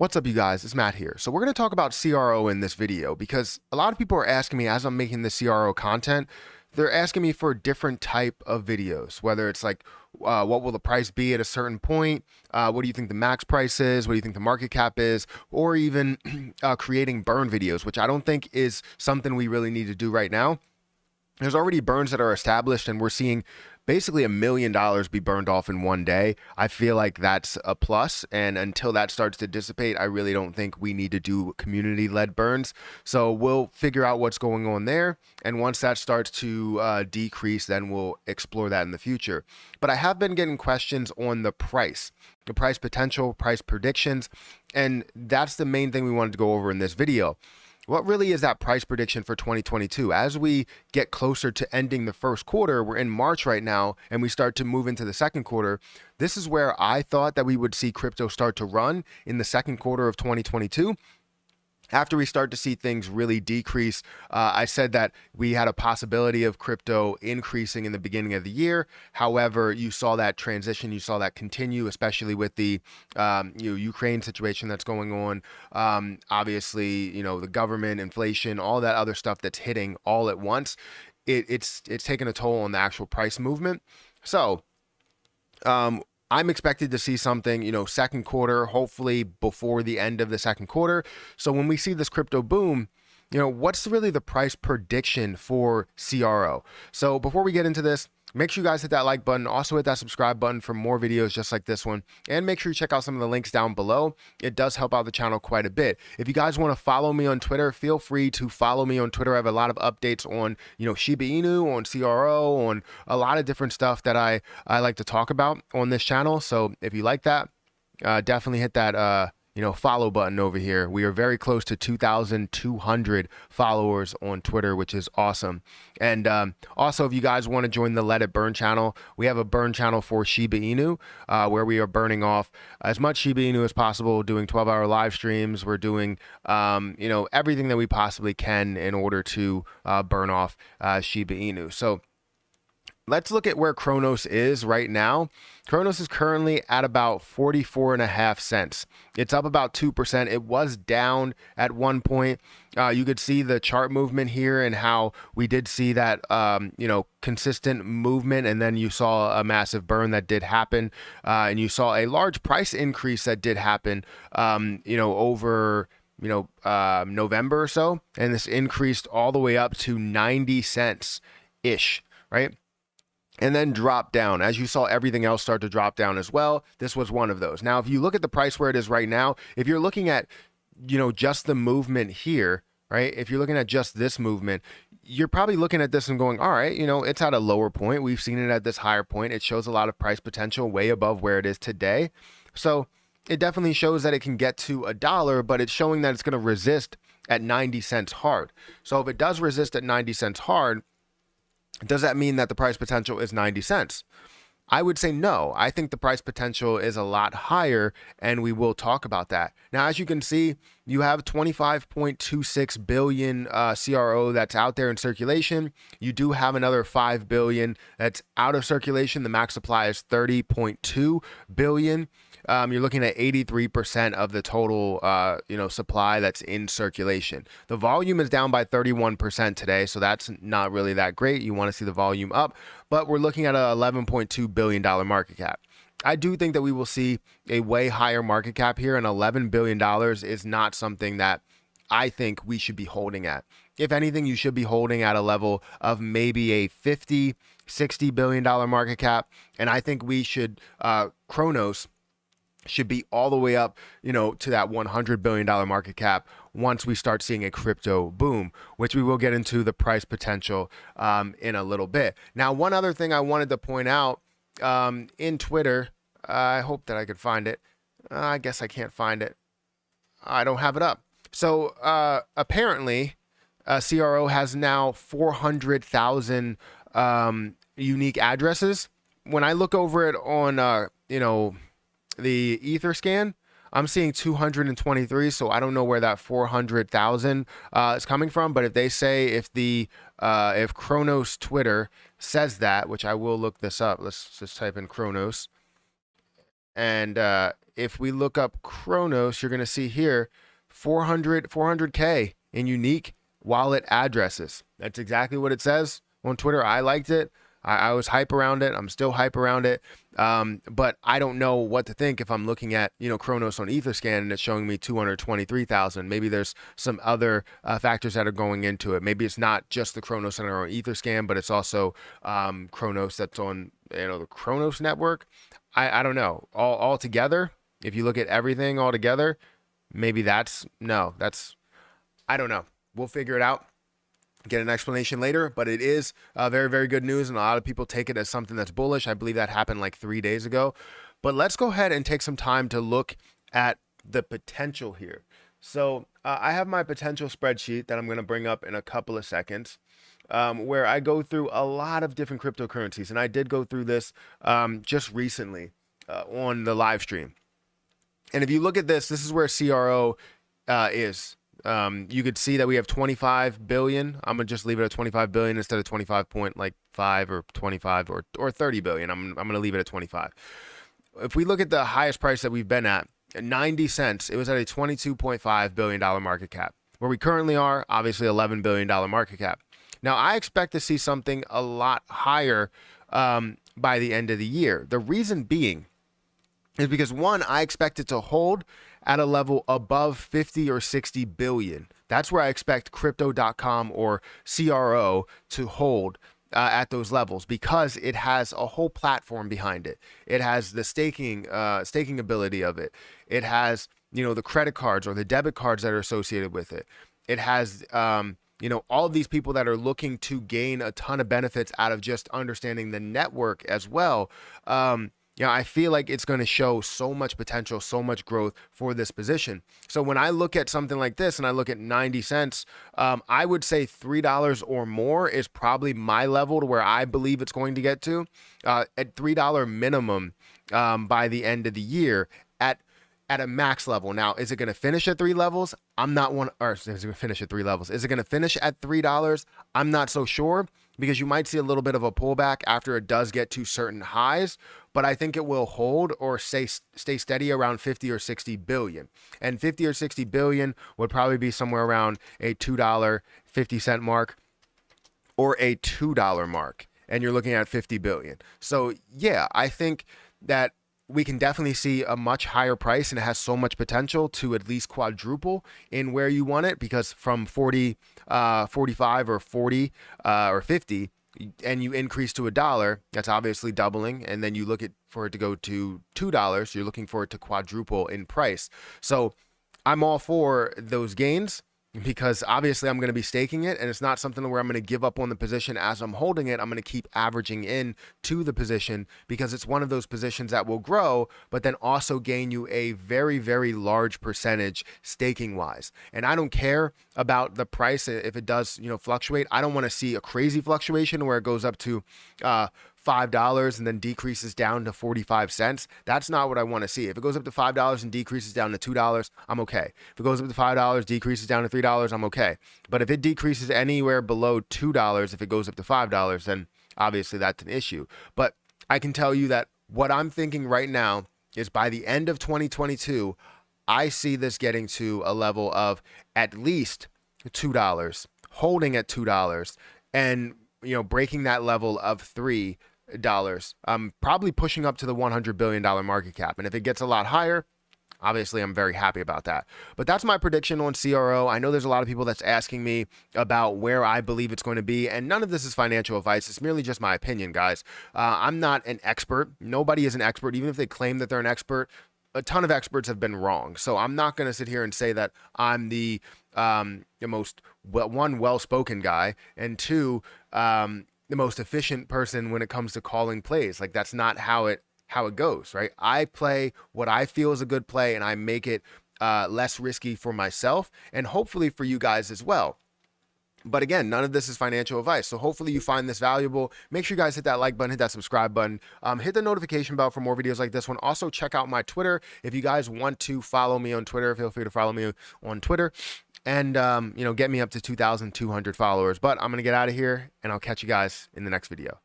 What's up, you guys? It's Matt here. So we're going to talk about CRO in this video because a lot of people are asking me as I'm making the CRO content, they're asking me for a different type of videos, whether it's like, what will the price be at a certain point? What do you think the max price is? What do you think the market cap is? Or even creating burn videos, which I don't think is something we really need to do right now. There's already burns that are established, and we're seeing basically $1 million be burned off in one day. I feel like that's a plus, and until that starts to dissipate, I really don't think we need to do community-led burns. So we'll figure out what's going on there, and once that starts to decrease, then we'll explore that in the future. But I have been getting questions on the price potential, price predictions, and that's the main thing we wanted to go over in this video. What really is that price prediction for 2022? As we get closer to ending the first quarter, we're in March right now, and we start to move into the second quarter. This is where I thought that we would see crypto start to run in the second quarter of 2022. After we start to see things really decrease, I said that we had a possibility of crypto increasing in the beginning of the year. However, you saw that transition, you saw that continue, especially with the Ukraine situation that's going on. Obviously, the government, inflation, all that other stuff that's hitting all at once. It's taken a toll on the actual price movement. So I'm expected to see something, second quarter, hopefully before the end of the second quarter. So when we see this crypto boom, what's really the price prediction for CRO? So before we get into this, make sure you guys hit that like button. Also hit that subscribe button for more videos just like this one. And make sure you check out some of the links down below. It does help out the channel quite a bit. If you guys want to follow me on Twitter, feel free to follow me on Twitter. I have a lot of updates on, Shiba Inu, on CRO, on a lot of different stuff that I like to talk about on this channel. So if you like that, definitely hit that follow button over here. We are very close to 2,200 followers on Twitter, which is awesome. And also, if you guys want to join the Let It Burn channel, we have a burn channel for Shiba Inu, where we are burning off as much Shiba Inu as possible, doing 12-hour live streams. We're doing, everything that we possibly can in order to burn off Shiba Inu. So let's look at where Cronos is right now. Cronos is currently at about 44.5 cents. It's up about 2%. It was down at one point. You could see the chart movement here and how we did see that, consistent movement. And then you saw a massive burn that did happen. And you saw a large price increase that did happen, over November or so. And this increased all the way up to 90 cents-ish, right? And then drop down. As you saw everything else start to drop down as well, this was one of those. Now, if you look at the price where it is right now, if you're looking at, just the movement here, right? If you're looking at just this movement, you're probably looking at this and going, all right, it's at a lower point. We've seen it at this higher point. It shows a lot of price potential way above where it is today. So it definitely shows that it can get to $1, but it's showing that it's going to resist at 90 cents hard. So if it does resist at 90 cents hard, does that mean that the price potential is 90 cents? I would say no. I think the price potential is a lot higher, and we will talk about that. Now, as you can see, you have 25.26 billion CRO that's out there in circulation. You do have another 5 billion that's out of circulation. The max supply is 30.2 billion. You're looking at 83% of the total, supply that's in circulation. The volume is down by 31% today, so that's not really that great. You want to see the volume up, but we're looking at a $11.2 billion market cap. I do think that we will see a way higher market cap here, and $11 billion is not something that I think we should be holding at. If anything, you should be holding at a level of maybe a $50-60 billion market cap, and I think we should, Cronos should be all the way up, to that $100 billion market cap once we start seeing a crypto boom, which we will get into the price potential in a little bit. Now, one other thing I wanted to point out in Twitter, I hope that I could find it. I guess I can't find it. I don't have it up. So apparently, CRO has now 400,000 unique addresses. When I look over it on, the Ether scan, I'm seeing 223, so I don't know where that 400,000 is coming from. But if they say if Cronos Twitter says that, which I will look this up, let's just type in Cronos, and if we look up Cronos, you're going to see here 400K in unique wallet addresses. That's exactly what it says on Twitter. I liked it. I was hype around it. I'm still hype around it. But I don't know what to think if I'm looking at, Cronos on Etherscan and it's showing me 223,000. Maybe there's some other factors that are going into it. Maybe it's not just the Cronos that are on Etherscan, but it's also Cronos that's on, the Cronos network. I don't know. All together, if you look at everything all together, maybe I don't know. We'll figure it out. Get an explanation later, but it is very, very good news, and a lot of people take it as something that's bullish. I believe that happened like 3 days ago. But let's go ahead and take some time to look at the potential here. So I have my potential spreadsheet that I'm going to bring up in a couple of seconds, where I go through a lot of different cryptocurrencies, and I did go through this just recently on the live stream. And if you look at this is where CRO is. You could see that we have 25 billion. I'm gonna just leave it at 25 billion instead of 25.5 or 25 or 30 billion. I'm gonna leave it at 25. If we look at the highest price that we've been at 90 cents, it was at a $22.5 billion market cap. Where we currently are, obviously $11 billion market cap. Now I expect to see something a lot higher by the end of the year. The reason being is because, one, I expect it to hold at a level above 50 or 60 billion. That's where I expect crypto.com or CRO to hold at those levels, because it has a whole platform behind it. It has the staking ability of it. It has, the credit cards or the debit cards that are associated with it. It has, all of these people that are looking to gain a ton of benefits out of just understanding the network as well. I feel like it's going to show so much potential, so much growth for this position. So when I look at something like this and I look at 90 cents, I would say $3 or more is probably my level to where I believe it's going to get to at $3 minimum by the end of the year at a max level. Now, is it going to finish at three levels? I'm not one, or is it going to finish at three levels? Is it going to finish at $3? I'm not so sure, because you might see a little bit of a pullback after it does get to certain highs, but I think it will hold or stay steady around 50 or 60 billion. And 50 or 60 billion would probably be somewhere around a $2.50 mark or a $2 mark. And you're looking at 50 billion. So yeah, I think that we can definitely see a much higher price, and it has so much potential to at least quadruple in where you want it, because from 40, 45 or 40 or 50, and you increase to $1, that's obviously doubling. And then you look at for it to go to $2, you're looking for it to quadruple in price. So I'm all for those gains, because obviously I'm going to be staking it, and it's not something where I'm going to give up on the position as I'm holding it. I'm going to keep averaging in to the position, because it's one of those positions that will grow, but then also gain you a very, very large percentage staking wise. And I don't care about the price if it does, fluctuate. I don't want to see a crazy fluctuation where it goes up to $5 and then decreases down to 45 cents. That's not what I want to see. If it goes up to $5 and decreases down to $2, I'm okay. If it goes up to $5, decreases down to $3, I'm okay. But if it decreases anywhere below $2, if it goes up to $5, then obviously that's an issue. But I can tell you that what I'm thinking right now is by the end of 2022, I see this getting to a level of at least $2, holding at $2, and breaking that level of $3. Probably pushing up to the $100 billion market cap. And if it gets a lot higher, obviously I'm very happy about that. But that's my prediction on CRO. I know there's a lot of people that's asking me about where I believe it's going to be, and none of this is financial advice. It's merely just my opinion, guys. I'm not an expert. Nobody is an expert. Even if they claim that they're an expert, a ton of experts have been wrong. So I'm not going to sit here and say that I'm the most well-spoken guy, and two, the most efficient person when it comes to calling plays. Like, that's not how it goes, right? I play what I feel is a good play, and I make it less risky for myself, and hopefully for you guys as well. But again, none of this is financial advice. So hopefully you find this valuable. Make sure you guys hit that like button, hit that subscribe button, hit the notification bell for more videos like this one. Also check out my Twitter. If you guys want to follow me on Twitter, feel free to follow me on Twitter, and get me up to 2,200 followers. But I'm going to get out of here, and I'll catch you guys in the next video.